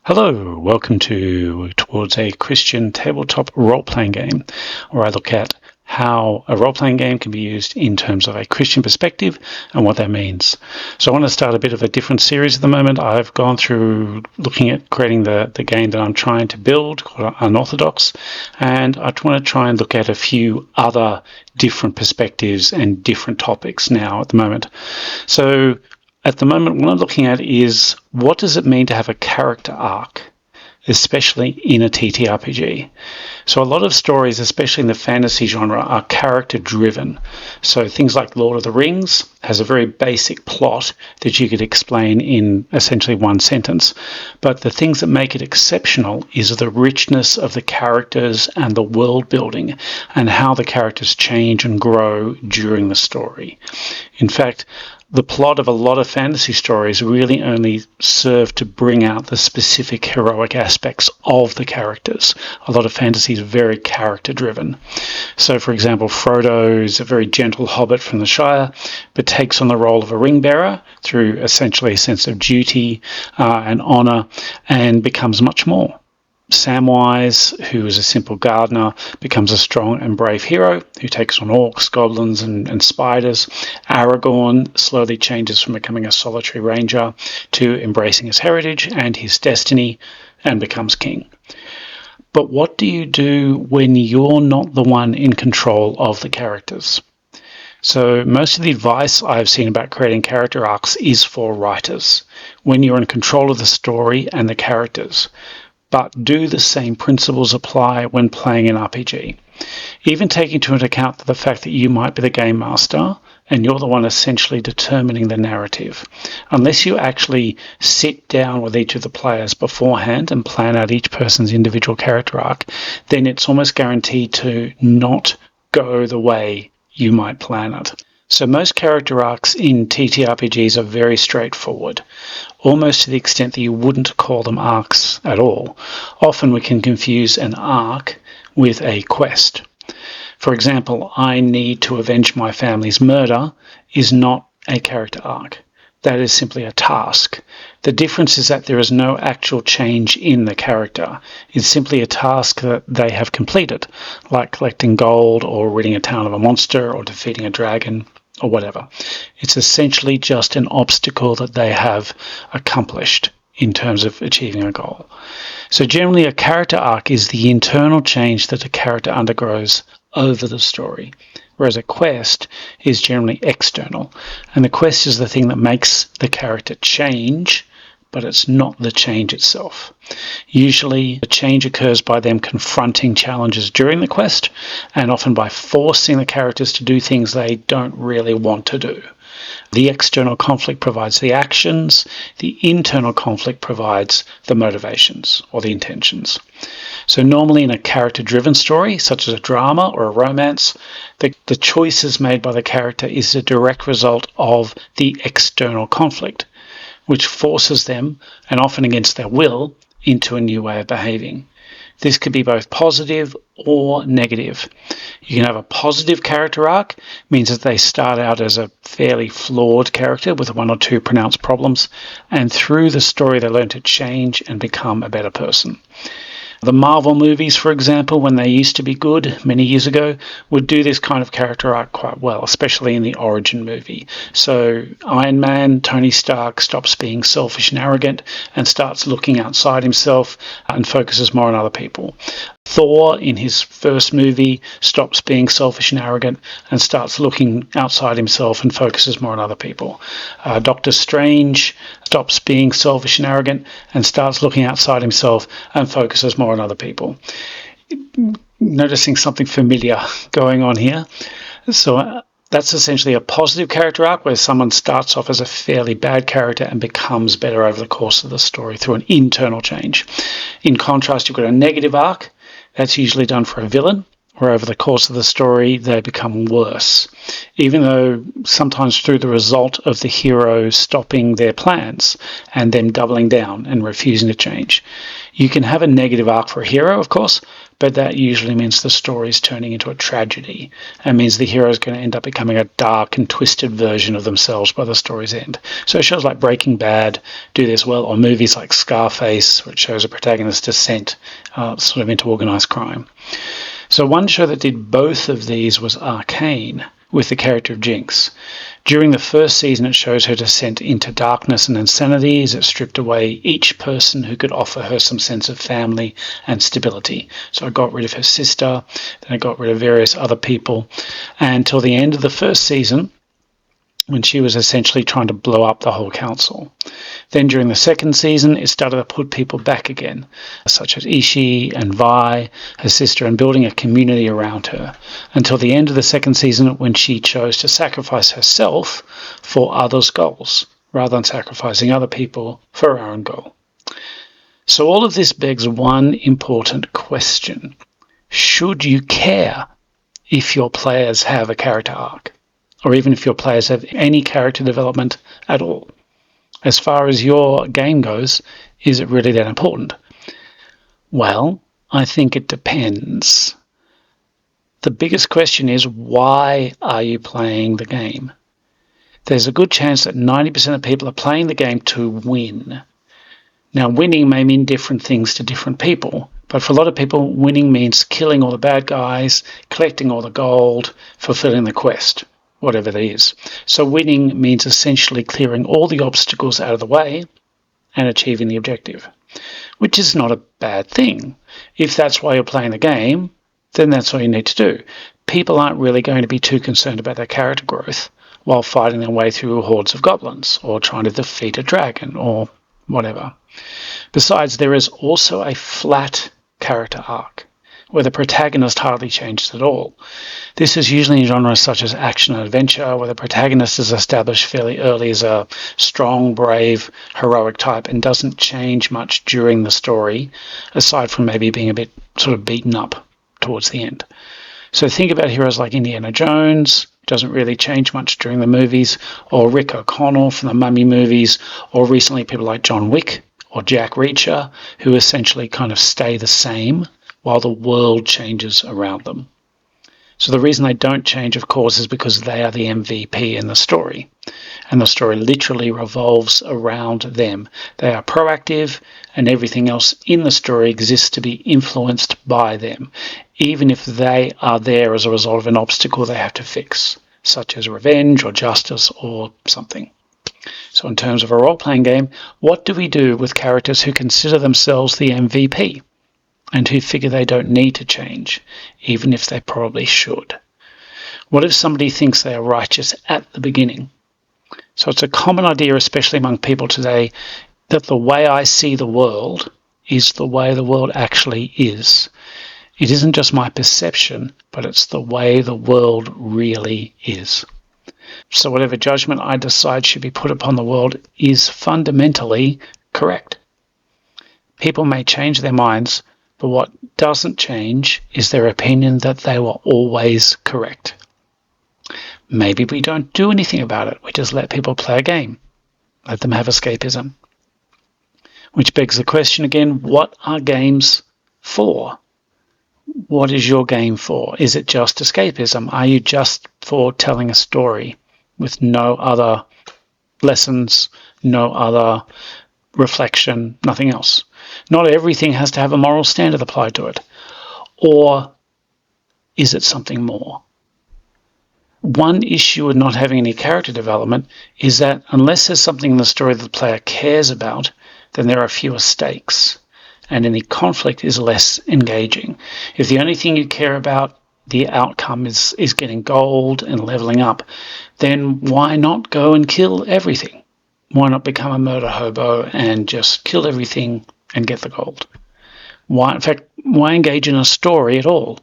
Hello, welcome to Towards a Christian Tabletop Role-Playing Game, where I look at how a role-playing game can be used in terms of a Christian perspective and what that means. So I want to start a bit of a different series at the moment. I've gone through looking at creating the game that I'm trying to build called Unorthodox, and I want to try and look at a few other different perspectives and different topics now at the moment. So at the moment, what I'm looking at is what does it mean to have a character arc, especially in a TTRPG. So a lot of stories, especially in the fantasy genre, are character driven. So things like Lord of the Rings has a very basic plot that you could explain in essentially one sentence. But the things that make it exceptional is the richness of the characters and the world building and how the characters change and grow during the story. In fact, the plot of a lot of fantasy stories really only serve to bring out the specific heroic aspects of the characters. A lot of fantasy is very character driven. So, for example, Frodo is a very gentle hobbit from the Shire, but takes on the role of a ring bearer through essentially a sense of duty and honour, and becomes much more. Samwise, who is a simple gardener, becomes a strong and brave hero who takes on orcs, goblins, and spiders. Aragorn slowly changes from becoming a solitary ranger to embracing his heritage and his destiny and becomes king. But what do you do when you're not the one in control of the characters? So most of the advice I've seen about creating character arcs is for writers, when you're in control of the story and the characters. But do the same principles apply when playing an RPG? Even taking into account the fact that you might be the game master and you're the one essentially determining the narrative. Unless you actually sit down with each of the players beforehand and plan out each person's individual character arc, then it's almost guaranteed to not go the way you might plan it. So most character arcs in TTRPGs are very straightforward, almost to the extent that you wouldn't call them arcs at all. Often we can confuse an arc with a quest. For example, I need to avenge my family's murder is not a character arc. That is simply a task. The difference is that there is no actual change in the character. It's simply a task that they have completed, like collecting gold or ridding a town of a monster or defeating a dragon or whatever. It's essentially just an obstacle that they have accomplished in terms of achieving a goal. So generally a character arc is the internal change that a character undergoes over the story, whereas a quest is generally external. And the quest is the thing that makes the character change, but it's not the change itself. Usually the change occurs by them confronting challenges during the quest, and often by forcing the characters to do things they don't really want to do. The external conflict provides the actions, the internal conflict provides the motivations or the intentions. So normally in a character-driven story, such as a drama or a romance, the choices made by the character is a direct result of the external conflict, which forces them, and often against their will, into a new way of behaving. This could be both positive or negative. You can have a positive character arc, means that they start out as a fairly flawed character with one or two pronounced problems, and through the story they learn to change and become a better person. The Marvel movies, for example, when they used to be good many years ago, would do this kind of character arc quite well, especially in the origin movie. So Iron Man, Tony Stark, stops being selfish and arrogant and starts looking outside himself and focuses more on other people. Thor, in his first movie, stops being selfish and arrogant and starts looking outside himself and focuses more on other people. Doctor Strange stops being selfish and arrogant and starts looking outside himself and focuses more on other people. Noticing something familiar going on here. So that's essentially a positive character arc where someone starts off as a fairly bad character and becomes better over the course of the story through an internal change. In contrast, you've got a negative arc. That's usually done for a villain, where over the course of the story they become worse, even though sometimes through the result of the hero stopping their plans and them doubling down and refusing to change. You can have a negative arc for a hero, of course, but that usually means the story is turning into a tragedy, and means the hero is going to end up becoming a dark and twisted version of themselves by the story's end. So shows like Breaking Bad do this well, or movies like Scarface, which shows a protagonist's descent sort of into organised crime. So one show that did both of these was Arcane, with the character of Jinx. During the first season, it shows her descent into darkness and insanity as it stripped away each person who could offer her some sense of family and stability. So it got rid of her sister, then it got rid of various other people, and until the end of the first season, when she was essentially trying to blow up the whole council. Then during the second season, it started to put people back again, such as Ishii and Vi, her sister, and building a community around her, until the end of the second season when she chose to sacrifice herself for others' goals, rather than sacrificing other people for her own goal. So all of this begs one important question. Should you care if your players have a character arc? Or even if your players have any character development at all? As far as your game goes, is it really that important? Well, I think it depends. The biggest question is, why are you playing the game? There's a good chance that 90% of people are playing the game to win. Now, winning may mean different things to different people, but for a lot of people, winning means killing all the bad guys, collecting all the gold, fulfilling the quest, whatever that is. So winning means essentially clearing all the obstacles out of the way and achieving the objective, which is not a bad thing. If that's why you're playing the game, then that's all you need to do. People aren't really going to be too concerned about their character growth while fighting their way through hordes of goblins or trying to defeat a dragon or whatever. Besides, there is also a flat character arc where the protagonist hardly changes at all. This is usually in genres such as action and adventure, where the protagonist is established fairly early as a strong, brave, heroic type and doesn't change much during the story, aside from maybe being a bit sort of beaten up towards the end. So think about heroes like Indiana Jones, doesn't really change much during the movies, or Rick O'Connell from the Mummy movies, or recently people like John Wick or Jack Reacher, who essentially kind of stay the same while the world changes around them. So the reason they don't change, of course, is because they are the MVP in the story, and the story literally revolves around them. They are proactive, and everything else in the story exists to be influenced by them, even if they are there as a result of an obstacle they have to fix, such as revenge or justice or something. So in terms of a role-playing game, what do we do with characters who consider themselves the MVP and who figure they don't need to change, even if they probably should? What if somebody thinks they are righteous at the beginning? So it's a common idea, especially among people today, that the way I see the world is the way the world actually is. It isn't just my perception, but it's the way the world really is. So whatever judgment I decide should be put upon the world is fundamentally correct. People may change their minds, but what doesn't change is their opinion that they were always correct. Maybe we don't do anything about it. We just let people play a game. Let them have escapism. Which begs the question again, what are games for? What is your game for? Is it just escapism? Are you just for telling a story with no other lessons, no other reflection, nothing else? Not everything has to have a moral standard applied to it. Or is it something more? One issue with not having any character development is that unless there's something in the story that the player cares about, then there are fewer stakes, and any conflict is less engaging. If the only thing you care about, the outcome is getting gold and leveling up, then why not go and kill everything? Why not become a murder hobo and just kill everything and get the gold? Why engage in a story at all?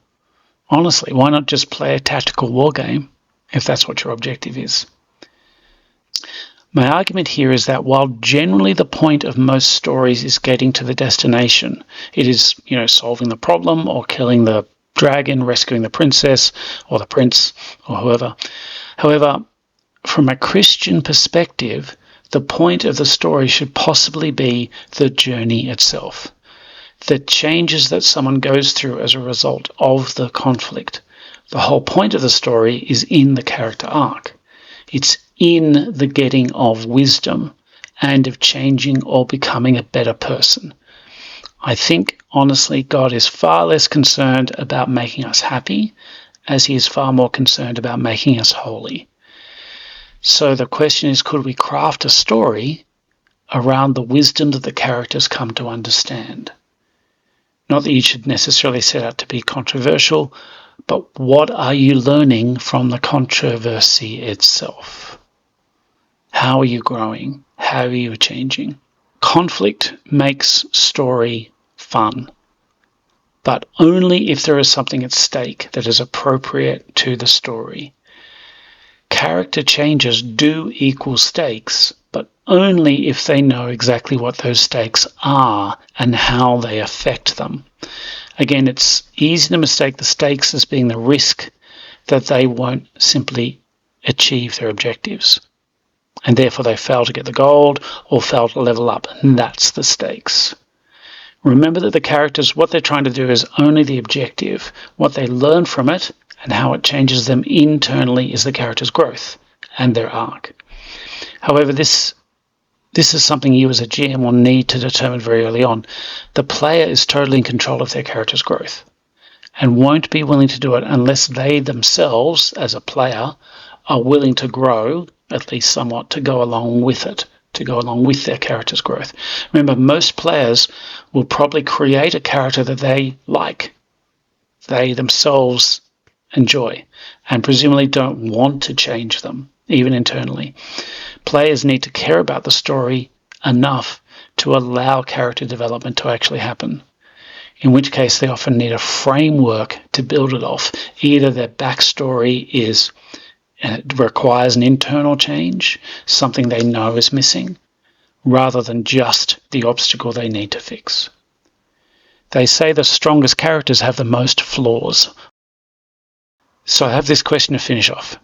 Honestly, why not just play a tactical war game if that's what your objective is? My argument here is that while generally the point of most stories is getting to the destination, it is, solving the problem or killing the dragon, rescuing the princess or the prince or whoever. However, from a Christian perspective, the point of the story should possibly be the journey itself. the changes that someone goes through as a result of the conflict. The whole point of the story is in the character arc. It's in the getting of wisdom and of changing or becoming a better person. I think, honestly, God is far less concerned about making us happy, as he is far more concerned about making us holy. So the question is, could we craft a story around the wisdom that the characters come to understand? Not that you should necessarily set out to be controversial, but what are you learning from the controversy itself? How are you growing? How are you changing? Conflict makes story fun, but only if there is something at stake that is appropriate to the story. Character changes do equal stakes, but only if they know exactly what those stakes are and how they affect them. Again, it's easy to mistake the stakes as being the risk that they won't simply achieve their objectives, and therefore they fail to get the gold or fail to level up, and that's the stakes. Remember that the characters, what they're trying to do is only the objective. What they learn from it and how it changes them internally is the character's growth and their arc. However, this is something you as a GM will need to determine very early on. The player is totally in control of their character's growth and won't be willing to do it unless they themselves, as a player, are willing to grow, at least somewhat, to go along with it, to go along with their character's growth. Remember, most players will probably create a character that they like, they themselves enjoy, and presumably don't want to change them, even internally. Players need to care about the story enough to allow character development to actually happen, in which case they often need a framework to build it off. Either their backstory requires an internal change, something they know is missing, rather than just the obstacle they need to fix. They say the strongest characters have the most flaws. So I have this question to finish off.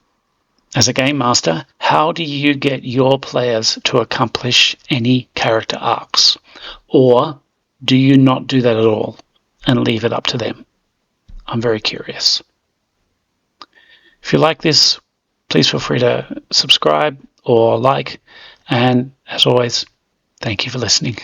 As a game master, how do you get your players to accomplish any character arcs? Or do you not do that at all and leave it up to them? I'm very curious. If you like this, please feel free to subscribe or like. And as always, thank you for listening.